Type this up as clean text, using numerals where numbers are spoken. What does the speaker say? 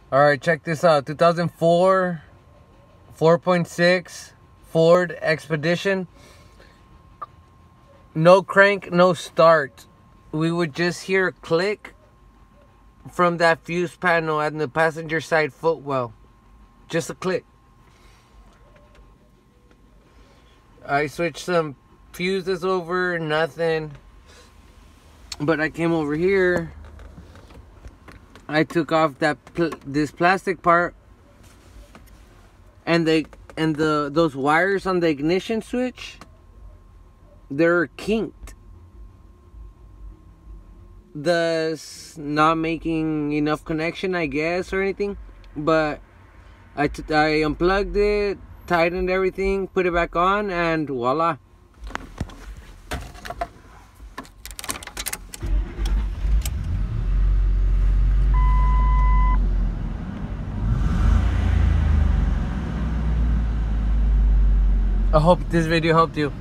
All right, check this out. 2004 4.6 Ford Expedition. No crank, no start. We would just hear a click from that fuse panel on the passenger side footwell. Just a click. I switched some fuses over, nothing. But I came over here. I took off this plastic part, and those wires on the ignition switch, they're kinked, thus not making enough connection, I guess, or anything. But I unplugged it, tightened everything, put it back on, and voila. I hope this video helped you.